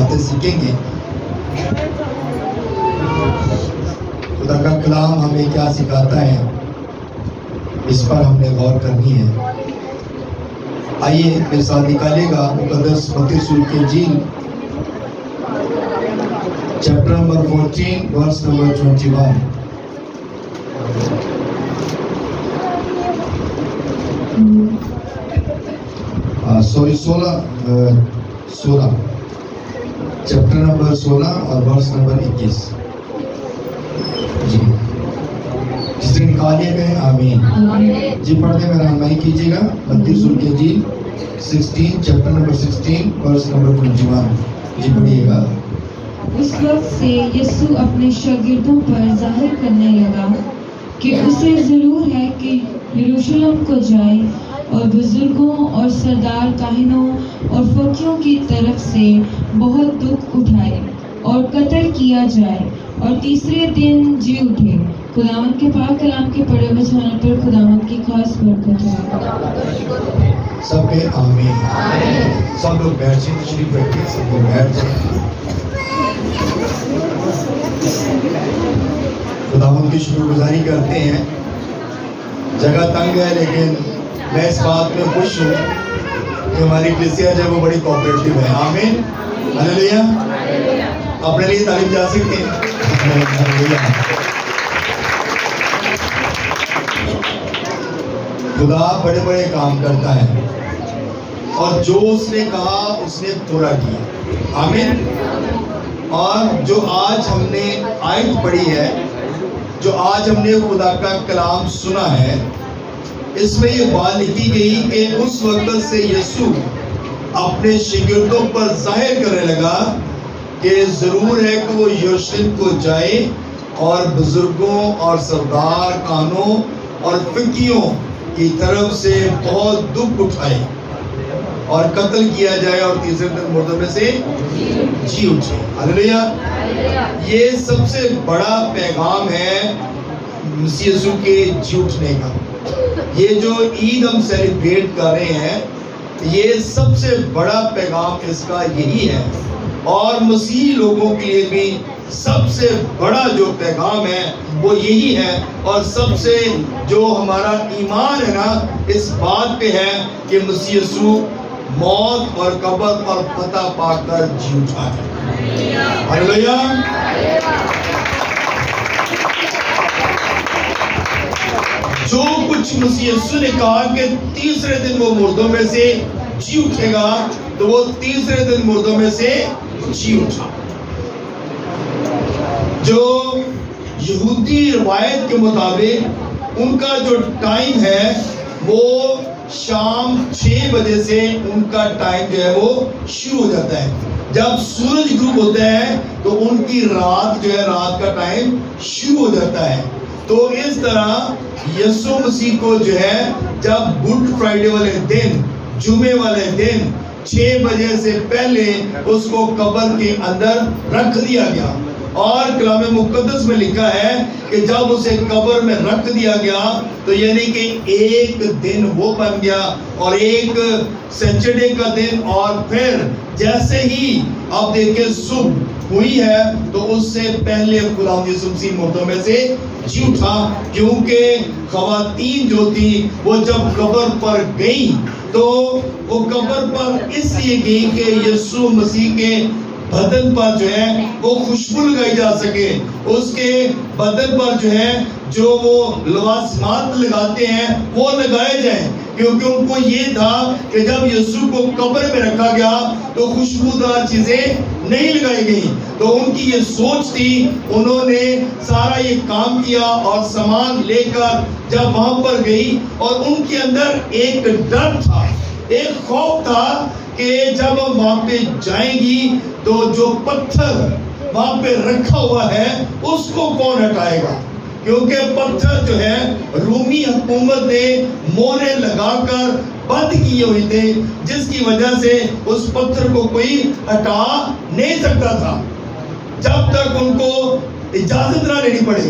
باتیں سیکھیں گے. خدا کا کلام ہمیں کیا سکھاتا ہے اس پر ہم نے غور کرنی ہے. آئیے میرے ساتھ نکالیے گا مقدس متی رسول کی انجیل chapter number 14 verse number 21. Sorry 16 chapter number 16 اور ورس نمبر 21. جی جس نے نکالے گئے آمین. جی پڑھنے میں رہنمائی کیجیے گا. متی رسول کی انجیل 16 چیپٹر نمبر 16 ورس نمبر 21. جی پڑھیے گا. اس وقت سے یسوع اپنے شاگردوں پر ظاہر کرنے لگا کہ اسے ضرور ہے کہ یروشلم کو جائے اور بزرگوں اور سردار کاہنوں اور فقیوں کی طرف سے بہت دکھ اٹھائے اور قتل کیا جائے اور تیسرے دن جی اٹھے. خداوند کے پاک کلام کے پڑھے ہوئے سننے پر خداوند کی خاص برکت ہو. سب کے آمین. سب لوگ بیٹھ جائیں. تشریف رکھیے. سب لوگ بیٹھ جائیں. خداوند کی شکر گزاری کرتے ہیں. جگہ تنگ ہے لیکن میں اس بات میں خوش ہوں کہ ہماری کلیسیا جو ہے وہ بڑی کوآپریٹو ہے. آمین. ہلیلویا. اپنے لیے تعلیم جا سکتے ہیں. ہلیلویا. خدا بڑے بڑے کام کرتا ہے اور جو اس نے کہا اس نے پورا کیا. آمین. اور جو آج ہم نے آیت پڑھی ہے, جو آج ہم نے خدا کا کلام سنا ہے, اس میں یہ بات لکھی گئی کہ اس وقت سے یسوع اپنے شاگردوں پر ظاہر کرنے لگا کہ ضرور ہے کہ وہ یروشلم کو جائے اور بزرگوں اور سردار کانوں اور فقیوں کی طرف سے بہت دکھ اٹھائے اور قتل کیا جائے اور تیسرے دن مردوں میں سے جی اٹھے. ہلیلویا. یہ سب سے بڑا پیغام ہے مسیح یسوع کے جی اٹھنے کا. یہ جو عید ہم سیلیبریٹ کر رہے ہیں, یہ سب سے بڑا پیغام اس کا یہی ہے. اور مسیحی لوگوں کے لیے بھی سب سے بڑا جو پیغام ہے وہ یہی ہے. اور سب سے جو ہمارا ایمان ہے نا اس بات پہ ہے کہ مسیح یسوع موت اور قبر اور فتح پا کر جی اٹھا ہے. ہلیلویا. جو کچھ مسیح یسوع نے کہا کہ تیسرے دن وہ مردوں میں سے جی اٹھے گا, تو وہ تیسرے دن مردوں میں سے جی اٹھا. جو یہودی روایت کے مطابق ان کا جو ٹائم ہے وہ شام 6 بجے سے ان کا ٹائم جو ہے وہ شروع ہو جاتا ہے. جب سورج غروب ہوتا ہے تو ان کی رات جو ہے, رات کا ٹائم شروع ہو جاتا ہے. تو اس طرح یسوع مسیح کو جو ہے جب گڈ فرائیڈے والے دن, جمعے والے دن 6 بجے سے پہلے اس کو قبر کے اندر رکھ دیا گیا. اور کلام مقدس میں لکھا ہے کہ جب اسے قبر میں رکھ دیا گیا تو یعنی کہ ایک دن وہ بن گیا اور ایک سیچرڈے کا دن. اور پھر جیسے ہی آپ دیکھیں صبح ہوئی ہے تو اس سے پہلے خدا یسوع مسیح مردوں میں سے جی اٹھا. کیونکہ خواتین جو تھی وہ جب قبر پر گئی تو وہ قبر پر اس لیے گئی کہ یسوع مسیح کے بدن پر جو ہے وہ خوشبو لگائی جا سکے. اس کے بدن پر جو ہے جو وہ لوازمات لگاتے ہیں وہ لگائے جائیں, کیونکہ ان کو یہ تھا کہ جب یسوع کو قبر میں رکھا گیا تو خوشبودار چیزیں نہیں لگائی گئی. تو ان کی یہ سوچ تھی, انہوں نے سارا یہ کام کیا اور سامان لے کر جب وہاں پر گئی اور ان کے اندر ایک ڈر تھا, ایک خوف تھا کہ جب ہم وہاں پہ جائیں گی تو جو پتھر وہاں پہ رکھا ہوا ہے اس کو کون ہٹائے گا. کیونکہ پتھر جو ہے رومی حکومت نے مورے لگا کر بند کیے ہوئے تھے, جس کی وجہ سے اس پتھر کو کوئی ہٹا نہیں سکتا تھا جب تک ان کو اجازت نہ لینی پڑے.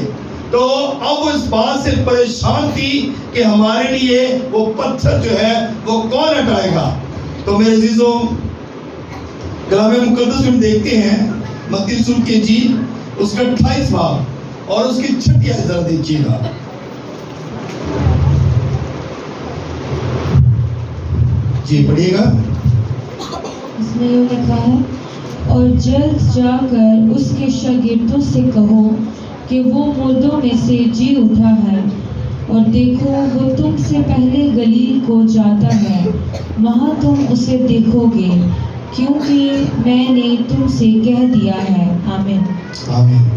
تو اب وہ اس بات سے پریشان تھی کہ ہمارے لیے وہ پتھر جو ہے وہ کون ہٹائے گا. تو میرے عزیزوں کلام مقدس میں ہم دیکھتے ہیں متی رسول کی انجیل اس کا 28 باب اور اس کی 6 آیت ذرا دیکھیے گا. جی پڑھیے گا. اس میں یہ لکھا ہے، اور جلد جا کر اس کے شاگردوں سے کہو کہ وہ مردوں میں سے جی اٹھا ہے، اور دیکھو وہ تم سے پہلے گلیل کو جاتا ہے، وہاں تم اسے دیکھو گے، کیونکہ میں نے تم سے کہہ دیا ہے. آمین. آمین.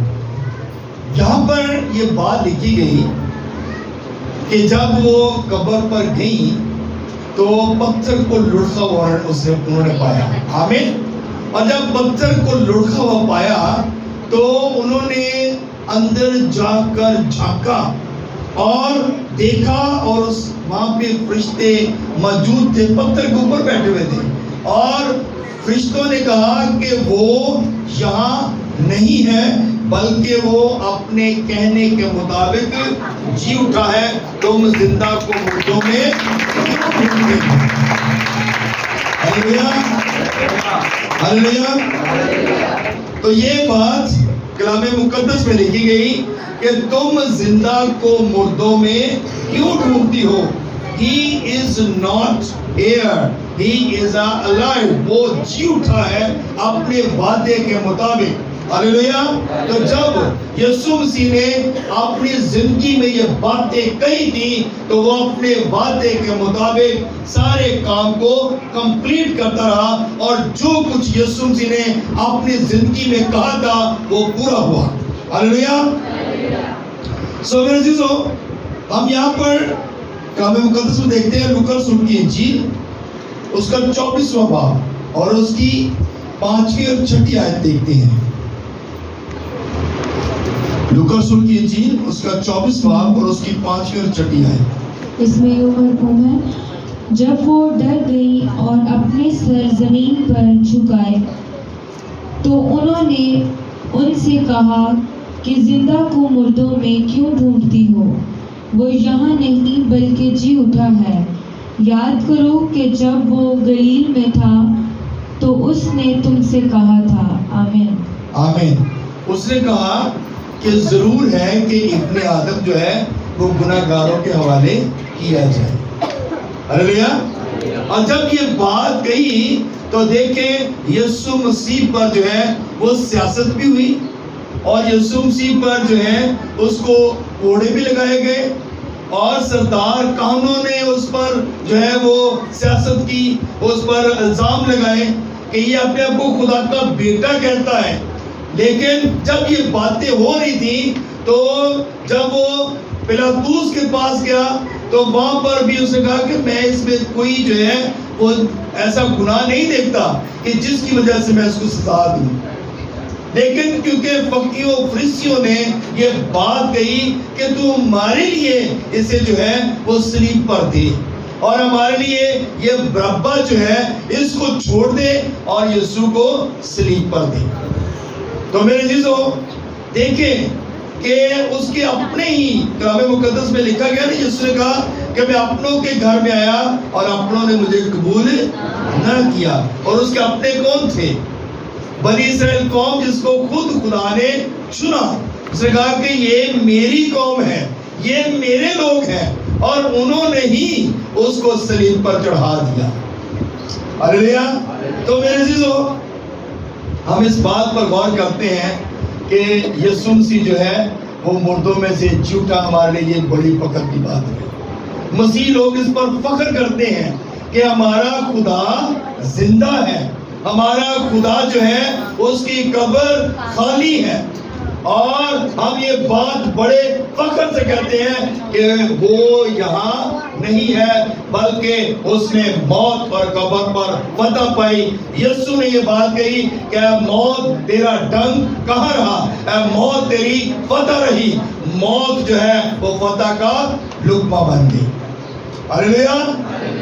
یہاں پر یہ بات لکھی گئی کہ جب وہ قبر پر گئیں تو پتھر کو لڑکا ہوا انہوں نے پایا. آمین. اور جب پتھر کو لڑکا ہوا پایا تو انہوں نے اندر جا کر جھانکا اور دیکھا، اور وہاں پہ فرشتے موجود تھے، پتھر کے اوپر بیٹھے ہوئے تھے، اور فرشتوں نے کہا کہ وہ یہاں نہیں ہے بلکہ وہ اپنے کہنے کے مطابق جی اٹھا ہے، تم زندہ کو مردوں میں. ہلیلویا ہلیلویا. تو یہ بات کلام مقدس میں لکھی گئی کہ تم زندہ کو مردوں میں کیوں ڈھونڈتی ہو. He is not here, he is alive. وہ جی اٹھا ہے اپنے وعدے کے مطابق. ہلیلویا. تو جب یسوع مسیح نے اپنی زندگی میں یہ باتیں کہی تھی تو وہ اپنے وعدے کے مطابق سارے کام کو کمپلیٹ کرتا رہا، اور جو کچھ یسوع مسیح نے اپنی زندگی میں کہا تھا وہ پورا ہوا. ہلیلویا. سو میرے عزیزو، ہم یہاں پر کلام مقدس میں دیکھتے ہیں لوکا رسول کی انجیل اس کا 24واں باب اور اس کی 5ویں اور 6 آیت دیکھتے ہیں. لوکا رسول کی انجیل اس کا 24 باب اور اس کی 5ویں اور 6 آیت. اس میں یہ مرکوم ہے، جب وہ ڈر گئی اور اپنے سر زمین پر جھکائے تو انہوں نے ان سے کہا کہ زندہ کو مردوں میں کیوں ڈھونڈتی ہو، وہ یہاں نہیں بلکہ جی اٹھا ہے. یاد کرو کہ جب وہ گلیل میں تھا تو اس نے تم سے کہا تھا. آمین. آمین. اس نے کہا کہ ضرور ہے کہ ابن آدم جو ہے وہ گناہ گاروں کے حوالے کیا جائے. ہلیلویا. اور جب یہ بات کہی تو دیکھیں یسوع مسیح پر جو ہے وہ سیاست بھی ہوئی، اور یسوع مسیح پر جو ہے اس کو کوڑے بھی لگائے گئے، اور سردار کہنوں نے اس پر جو ہے وہ سیاست کی، اس پر الزام لگائے کہ یہ اپنے آپ کو خدا کا بیٹا کہتا ہے. لیکن جب یہ باتیں ہو رہی تھی تو جب وہ پلاطوس کے پاس گیا تو وہاں پر بھی اس نے کہا کہ میں اس میں کوئی جو ہے وہ ایسا گناہ نہیں دیکھتا کہ جس کی وجہ سے میں اس کو سزا دوں. لیکن کیونکہ فقیوں فریسیوں نے یہ بات کہی کہ تو ہمارے لیے اسے جو ہے وہ صلیب پر دے، اور ہمارے لیے یہ برابا جو ہے اس کو چھوڑ دے اور یسوع کو صلیب پر دے. تو میرے عزیزو دیکھیں کہ اس کے اپنے ہی کلام مقدس میں لکھا گیا نا، یسوع نے کہا کہ میں اپنوں کے گھر میں آیا اور اپنوں نے مجھے قبول نہ کیا. اور اس کے اپنے کون تھے؟ بنی اسرائیل قوم جس کو خود خدا نے چنا. اس نے کہا کہ یہ میری قوم ہے، یہ میرے لوگ ہیں، اور انہوں نے ہی اس کو صلیب پر چڑھا دیا. ہلیلویا. تو میرے عزیزو ہم اس بات پر غور کرتے ہیں کہ یسوع مسیح جو ہے وہ مردوں میں سے جی اٹھا، ہمارے لیے یہ بڑی فخر کی بات ہے. مسیح لوگ اس پر فخر کرتے ہیں کہ ہمارا خدا زندہ ہے، ہمارا خدا جو ہے اس کی قبر خالی ہے، اور ہم یہ بات بڑے فخر سے کہتے ہیں کہ وہ یہاں نہیں ہے بلکہ اس نے موت اور قبر پر فتح پائی. یسوع نے یہ بات کہی کہ اے موت تیرا ڈنگ کہاں رہا، اے موت تیری فتح رہی. موت جو ہے وہ فتح کا لقمہ بن گئی. ہلیلویا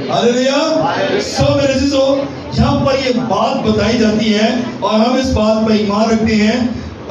ہلیلویا. سو میرے عزیزو یہاں پر یہ بات بتائی جاتی ہے اور ہم اس بات پر ایمان رکھتے ہیں.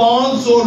500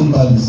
39